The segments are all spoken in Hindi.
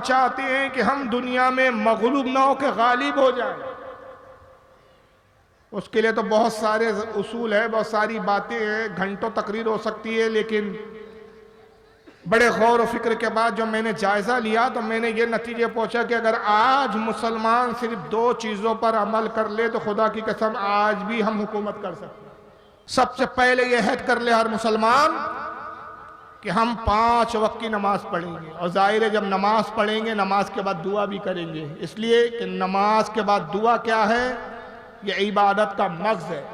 चाहते हैं कि हम दुनिया में मगलूब ना हो के गालिब हो जाए। उसके लिए तो बहुत सारे उसूल है, बहुत सारी बातें हैं, घंटों तकरीर हो सकती है, लेकिन बड़े गौर और फिक्र के बाद जो मैंने जायजा लिया तो मैंने ये नतीजे पहुंचा कि अगर आज मुसलमान सिर्फ 2 चीजों पर अमल कर ले तो खुदा की कसम आज भी हम हुकूमत कर सकते हैं। सबसे पहले यह अहद कर ले हर मुसलमान कि हम 5 वक्त की नमाज पढ़ेंगे, और जाहिर है जब नमाज पढ़ेंगे नमाज के बाद दुआ भी करेंगे, इसलिए कि नमाज के बाद दुआ क्या है, यह इबादत का मग़ज़ है।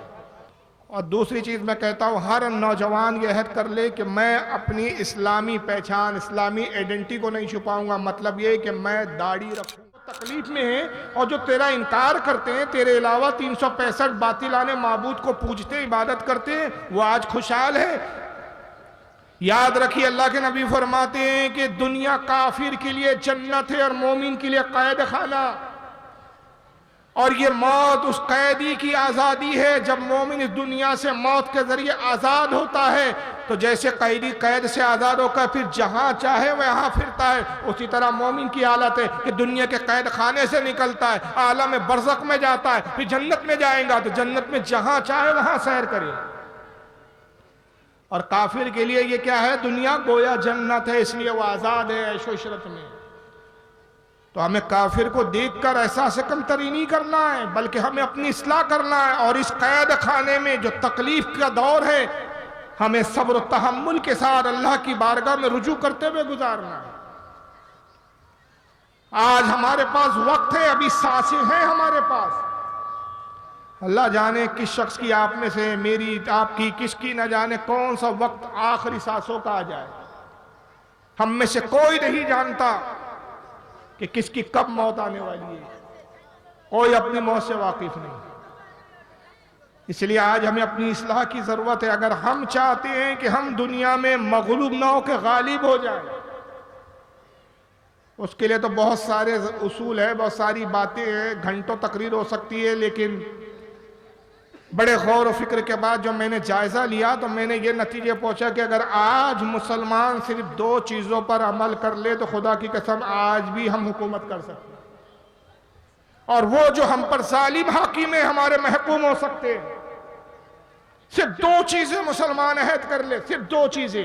और दूसरी चीज़ मैं कहता हूँ हर नौजवान ये अहद कर ले कि मैं अपनी इस्लामी पहचान, इस्लामी आइडेंटिटी को नहीं छुपाऊंगा। मतलब ये कि मैं दाढ़ी रखूँ। तकलीफ में है और जो तेरा इनकार करते हैं, तेरे अलावा 365 बातिलाने माबूद को पूजते इबादत करते हैं, वो आज खुशहाल है। याद रखिए अल्लाह के नबी फरमाते हैं कि दुनिया काफिर के लिए जन्नत है और मोमिन के लिए कैद खाना, और ये मौत उस कैदी की आज़ादी है। जब मोमिन इस दुनिया से मौत के जरिए आज़ाद होता है तो जैसे कैदी कैद से आज़ाद होकर फिर जहाँ चाहे वहाँ फिरता है, उसी तरह मोमिन की हालत है कि दुनिया के कैद खाने से निकलता है, आलम बरज़ख में जाता है, फिर जन्नत में जाएगा तो जन्नत में जहाँ चाहे वहाँ सैर करे। और काफिर के लिए ये क्या है, दुनिया गोया जन्नत है, इसलिए वो आज़ाद है ऐशो इशरत में। तो हमें काफिर को देखकर एहसास कमतरी नहीं करना है, बल्कि हमें अपनी इस्लाह करना है। और इस कैद खाने में जो तकलीफ का दौर है, हमें सब्र तहम्मुल के साथ अल्लाह की बारगाह में रुजू करते हुए गुजारना है। आज हमारे पास वक्त है, अभी सांसें हैं हमारे पास। अल्लाह जाने किस शख्स की, आप में से, मेरी, आपकी, किसकी, न जाने कौन सा वक्त आखिरी सांसों का आ जाए। हम में से कोई नहीं जानता कि किसकी कब मौत आने वाली है, कोई अपनी मौत से वाकिफ नहीं। इसलिए आज हमें अपनी इस्लाह की जरूरत है। अगर हम चाहते हैं कि हम दुनिया में मगलूब ना हो के गालिब हो जाए, उसके लिए तो बहुत सारे उसूल है, बहुत सारी बातें हैं, घंटों तकरीर हो सकती है, लेकिन बड़े गौर और फिक्र के बाद जो मैंने जायजा लिया तो मैंने ये नतीजे पहुंचा कि अगर आज मुसलमान सिर्फ 2 चीजों पर अमल कर ले तो खुदा की कसम आज भी हम हुकूमत कर सकते हैं। और वो जो हम पर जालिम हाकिम है, हमारे महकूम हो सकते हैं। सिर्फ 2 चीजें मुसलमान अहद कर ले, सिर्फ 2 चीजें।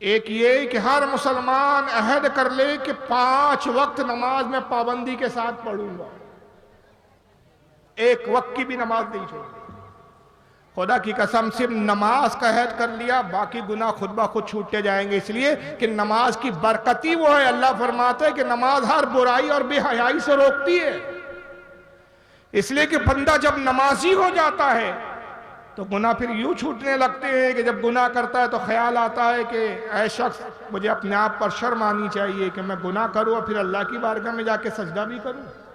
एक ये कि हर मुसलमान अहद कर ले कि 5 वक्त नमाज में पाबंदी के साथ पढ़ूंगा, एक वक्त की भी नमाज नहीं छोड़ी। खुदा की कसम सिर्फ नमाज का अहद कर लिया, बाकी गुनाह खुद ब खुद छूटते जाएंगे। इसलिए कि नमाज की बरकती वो है। अल्लाह फरमाता है कि नमाज हर बुराई और बेहयाई से रोकती है। इसलिए कि बंदा जब नमाजी हो जाता है तो गुनाह फिर यूं छूटने लगते हैं कि जब गुनाह करता है तो ख्याल आता है कि ऐ शख्स, मुझे अपने आप पर शर्म आनी चाहिए कि मैं गुनाह करूं और फिर अल्लाह की बारगाह में जाके सजदा भी करूं।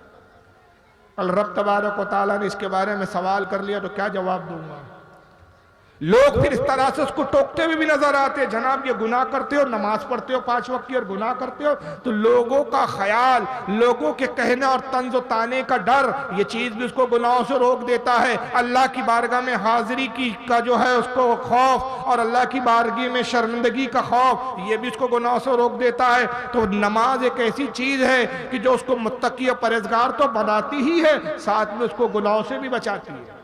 कल रब तबारक व तआला ने इसके बारे में सवाल कर लिया तो क्या जवाब दूंगा। लोग फिर इस तरह से उसको टोकते हुए भी नजर आते, जनाब ये गुनाह करते हो, नमाज पढ़ते हो 5 वक्त की और गुनाह करते हो। तो लोगों का ख्याल, लोगों के कहने और तंज ताने का डर, ये चीज भी उसको गुनाहों से रोक देता है। अल्लाह की बारगाह में हाजिरी की का जो है उसको खौफ, और अल्लाह की बारगाह में शर्मिंदगी का खौफ, ये भी उसको गुनाहों से रोक देता है। तो नमाज एक ऐसी चीज है कि जो उसको मुत्तकी और परहेजगार तो बनाती ही है, साथ में उसको गुनाहों से भी बचाती है।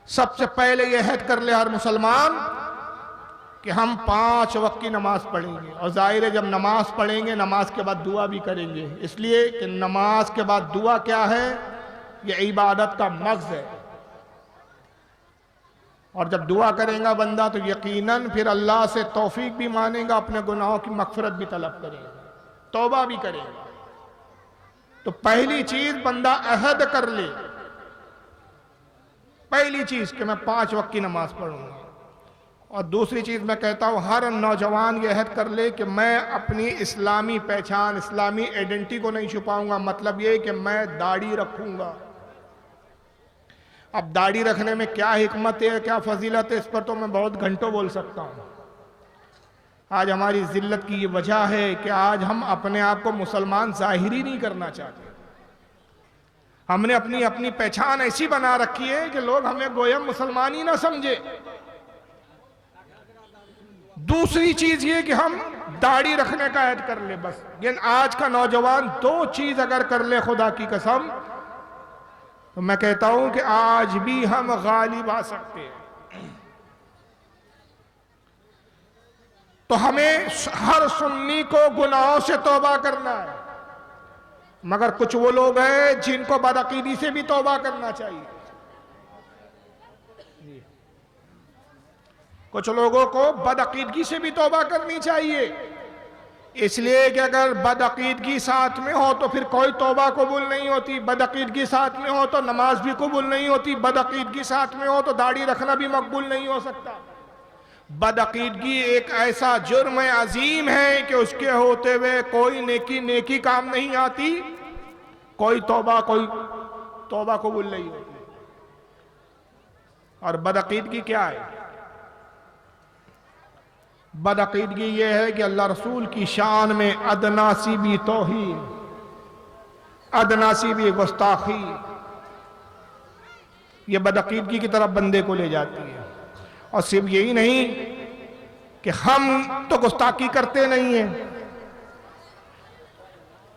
सबसे पहले यह अहद कर ले हर मुसलमान कि हम 5 वक्त की नमाज पढ़ेंगे, और जाहिर है जब नमाज पढ़ेंगे नमाज के बाद दुआ भी करेंगे, इसलिए कि नमाज के बाद दुआ क्या है, यह इबादत का मग़ज़ है। और जब दुआ करेगा बंदा तो यकीनन फिर अल्लाह से तौफीक भी मांगेगा, अपने गुनाहों की मग़फ़िरत भी तलब करेगा, तौबा भी करेगा। तो पहली चीज बंदा अहद कर ले, पहली चीज कि मैं 5 वक्त की नमाज पढ़ूंगा। और दूसरी चीज मैं कहता हूं हर नौजवान ये अहद कर ले कि मैं अपनी इस्लामी पहचान, इस्लामी आइडेंटिटी को नहीं छुपाऊंगा। मतलब ये कि मैं दाढ़ी रखूंगा। अब दाढ़ी रखने में क्या हिकमत है, क्या फजीलत है, इस पर तो मैं बहुत घंटों बोल सकता हूं। आज हमारी जिल्लत की ये वजह है कि आज हम अपने आप को मुसलमान जाहिर नहीं करना चाहते। हमने अपनी अपनी पहचान ऐसी बना रखी है कि लोग हमें गोया मुसलमान ही ना समझे। दूसरी चीज ये कि हम दाढ़ी रखने का ऐड कर ले बस। लेकिन आज का नौजवान 2 चीज अगर कर ले खुदा की कसम, तो मैं कहता हूं कि आज भी हम गालिब आ सकते हैं। तो हमें हर सुन्नी को गुनाहों से तौबा करना है, मगर कुछ वो लोग हैं जिनको बदअकीदी से भी तौबा करना चाहिए। कुछ लोगों को बदअकीदगी से भी तौबा करनी चाहिए, इसलिए कि अगर बदअकीदगी साथ में हो तो फिर कोई तौबा कबूल नहीं होती, बदअकीदगी साथ में हो तो नमाज भी कबूल नहीं होती, बदअकीदगी साथ में हो तो दाढ़ी रखना भी मकबूल नहीं हो सकता। बदअकीदगी एक ऐसा जुर्म अजीम है कि उसके होते हुए कोई नेकी काम नहीं आती, कोई तौबा कबूल नहीं होती। और बदअकीदगी क्या है? बदअकीदगी यह है कि अल्लाह रसूल की शान में अदना सी भी तौहीन, अदना सी भी गुस्ताखी, यह बदअकीदगी की तरफ बंदे को ले जाती है। और सिर्फ यही नहीं कि हम तो गुस्ताखी करते नहीं हैं,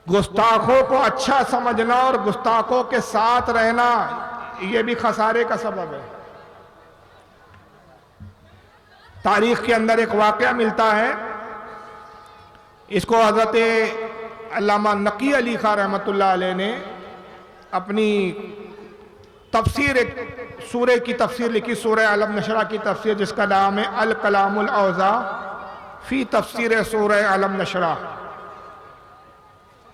गुस्ताखों को अच्छा समझना और गुस्ताखों के साथ रहना यह भी खसारे का सबब है। तारीख के अंदर एक वाकया मिलता है, इसको हजरत अल्लामा नकी अली खां रहमतुल्लाह अलैह ने अपनी तफसीर, एक सूरह की तफसीर लिखी, सूरह अलम नशरा की तफसीर, जिसका नाम है अल कलामुल औज़ा फी तफसीर सूरह अलम नशरा।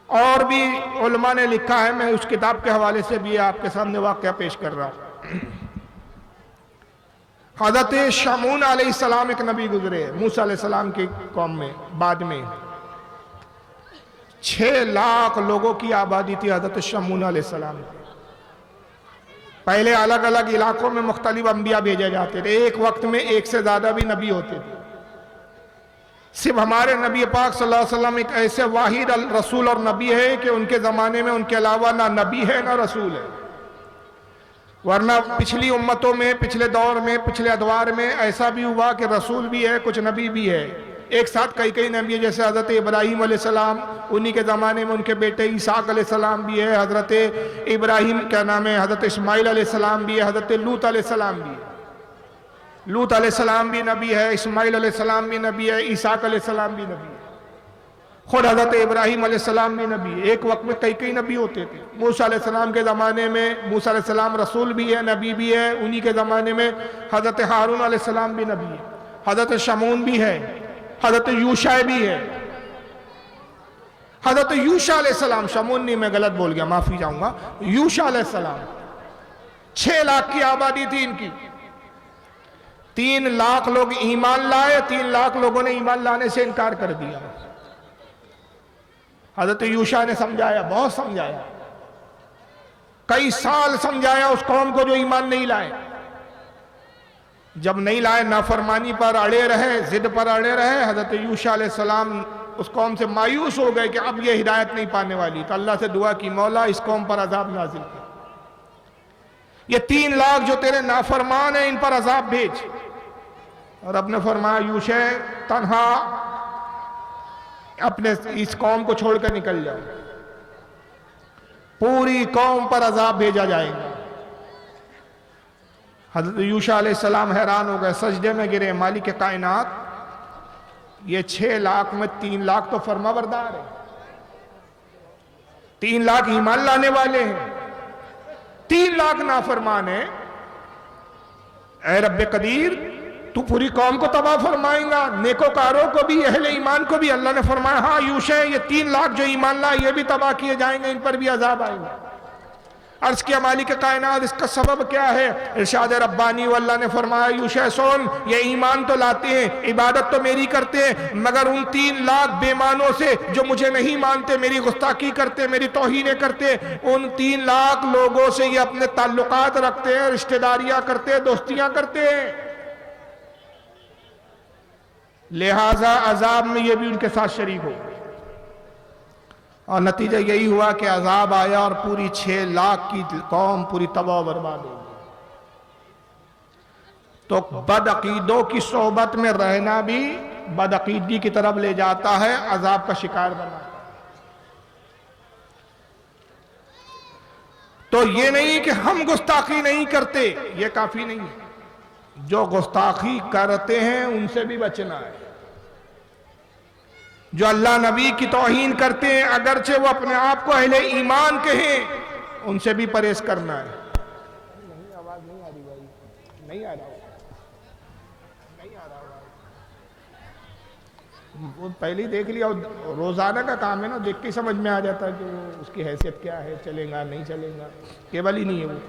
और भी उलमा ने लिखा है, मैं उस किताब के हवाले से भी आपके सामने वाकया पेश कर रहा हूं। हज़रत शमून अलैहिस्सलाम एक नबी गुजरे मूसा अलैहिस्सलाम की कौम में, बाद में 6 लाख लोगों की आबादी थी हज़रत शमून अलैहिस्सलाम। पहले अलग अलग इलाकों में मुख्तलिफ अंबिया भेजे जाते थे, एक वक्त में 1 से ज्यादा भी नबी होते थे। सिर्फ हमारे नबी पाक सल्लल्लाहु अलैहि वसल्लम एक ऐसे वाहिद रसूल और नबी है कि उनके ज़माने में उनके अलावा ना नबी है ना रसूल है। वरना पिछली उम्मतों में, पिछले दौर में, पिछले अदवार में ऐसा भी हुआ कि रसूल भी है, कुछ नबी भी है, एक साथ कई नबी है। जैसे हज़रत इब्राहीम अलैहिस्सलाम, उन्हीं के ज़माने में उनके बेटे ईसाक अलैहिस्सलाम भी है, हज़रत इब्राहीम क्या नाम है, हज़रत इस्माइल अलैहिस्सलाम भी है, हज़रत लूत अलैहिस्सलाम भी है। लूत अलैहिस्सलाम भी नबी है, इस्माइल अलैहिस्सलाम भी नबी है, ईसाक अलैहिस्सलाम भी नबी है, खुद हज़रत इब्राहीम अलैहिस्सलाम भी नबी है। एक वक्त में कई नबी होते थे। मूसा अलैहिस्सलाम के ज़माने में मूसा अलैहिस्सलाम रसूल भी है, नबी भी है। उन्हीं के ज़माने में हज़रत हारून अलैहिस्सलाम भी नबी है, हज़रत शमून भी है, हज़रत यूशा भी है। हज़रत यूशा अलैहिस्सलाम, शमून नहीं, मैं गलत बोल गया, माफ़ी चाहूँगा। यूशा अलैहिस्सलाम 6 लाख की आबादी थी इनकी। 3 लाख लोग ईमान लाए, 3 लाख लोगों ने ईमान लाने से इनकार कर दिया। हज़रत यूशा ने समझाया, बहुत समझाया, कई साल समझाया उस कौम को जो ईमान नहीं लाए। जब नहीं लाए, नाफरमानी पर अड़े रहे, जिद पर अड़े रहे, हज़रत यूशा अलैहिस्सलाम उस कौम से मायूस हो गए कि अब ये हिदायत नहीं पाने वाली। तो अल्लाह से दुआ की, मौला इस कौम पर अजाब नाजिल कर, ये 3 लाख जो तेरे नाफरमान हैं इन पर अजाब भेज। और रब ने फरमाया, यूशा तन्हा अपने इस कौम को छोड़कर निकल जाओ, पूरी कौम पर अजाब भेजा जाएगा। हज़रत यूशा अलैहिस्सलाम हैरान हो गए, सजदे में गिरे, मालिक कायनात, ये 6 लाख में 3 लाख तो फरमाबरदार है, 3 लाख ईमान लाने वाले हैं, 3 लाख नाफरमान है। ऐ रब्बे कदीर, तू पूरी कौम को तबाह फरमाएगा, नेकोकारों को भी, अहले ईमान को भी। अल्लाह ने फरमाया, हाँ यूशा, ये 3 लाख जो ईमान लाए ये भी तबाह किए जाएंगे, इन पर भी अजाब आएगा। अर्ज किया, मालिक कायनात, इसका सबब क्या है? इरशाद रब्बानी, अल्लाह ने फरमाया, यूशा सुन, ये ईमान तो लाते हैं, इबादत तो मेरी करते हैं, मगर उन 3 लाख बेमानों से जो मुझे नहीं मानते, मेरी गुस्ताखी करते, मेरी तौहीनें करते, उन 3 लाख लोगों से ये अपने ताल्लुकात रखते हैं, रिश्तेदारियां करते हैं, दोस्तियां करते हैं, लिहाजा अजाब में ये भी उनके साथ शरीक हो। और नतीजा यही हुआ कि अजाब आया और पूरी 6 लाख की कौम पूरी तबाह बर्बाद हो गई। तो बदअकीदों की सोहबत में रहना भी बदअकीदगी की तरफ ले जाता है, अजाब का शिकार बनाता है। तो ये नहीं कि हम गुस्ताखी नहीं करते, ये काफी नहीं है। जो गुस्ताखी करते हैं उनसे भी बचना है। जो अल्लाह नबी की तौहीन करते हैं, अगरचे वो अपने आप को अहले ईमान कहें, उनसे भी परहेज करना है। नहीं, आवाज नहीं आ रही भाई, नहीं आ रहा, नहीं आ रहा भाई। वो पहले ही देख लिया, रोजाना का काम है ना, देख के समझ में आ जाता है कि वो उसकी हैसियत क्या है, चलेगा नहीं चलेगा, केवल ही नहीं है वो।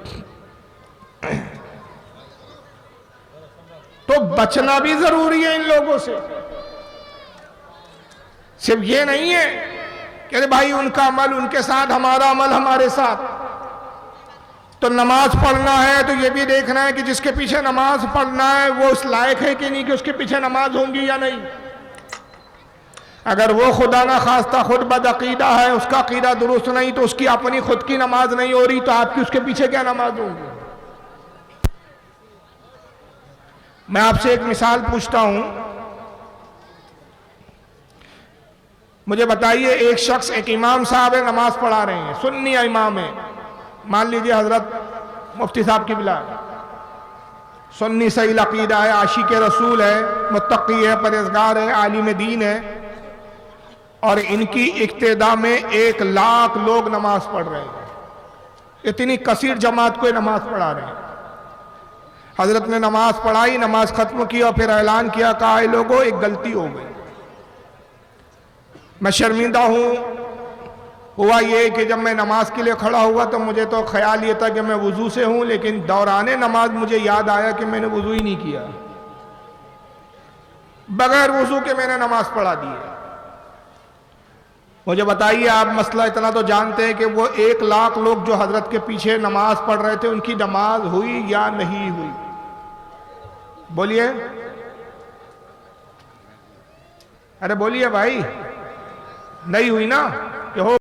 तो बचना भी जरूरी है इन लोगों से। सिर्फ ये नहीं है कि अरे भाई उनका अमल उनके साथ, हमारा अमल हमारे साथ। तो नमाज पढ़ना है तो ये भी देखना है कि जिसके पीछे नमाज पढ़ना है वो उस लायक है कि नहीं कि उसके पीछे नमाज होंगी या नहीं। अगर वो खुदा ना खास्ता खुद बदअकीदा है, उसका अकीदा दुरुस्त नहीं, तो उसकी अपनी खुद की नमाज नहीं हो रही, तो आपकी उसके पीछे क्या नमाज होंगी। मैं आपसे एक मिसाल पूछता हूं, मुझे बताइए, एक शख्स, एक इमाम साहब है, नमाज पढ़ा रहे हैं, सुन्नी इमाम है, मान लीजिए हजरत मुफ्ती साहब की बिला, सुन्नी सही अकीदा है, आशिक रसूल है, मुत्तकी है, परहेजगार है, आलिम दीन है, और इनकी इक्तिदा में 1 लाख लोग नमाज पढ़ रहे हैं। इतनी कसीर जमात को नमाज पढ़ा रहे हैं। हजरत ने नमाज पढ़ाई, नमाज खत्म की और फिर ऐलान किया, कहा लोगों एक गलती हो गई, मैं शर्मिंदा हूं। हुआ ये कि जब मैं नमाज के लिए खड़ा हुआ तो मुझे तो ख्याल ये था कि मैं वुजू से हूं, लेकिन दौराने नमाज मुझे याद आया कि मैंने वुजू ही नहीं किया, बगैर वुजू के मैंने नमाज पढ़ा दी है। मुझे बताइए, आप मसला इतना तो जानते हैं कि वो 1 लाख लोग जो हजरत के पीछे नमाज पढ़ रहे थे, उनकी नमाज हुई या नहीं हुई? बोलिए, अरे बोलिए भाई, नहीं हुई ना कि हो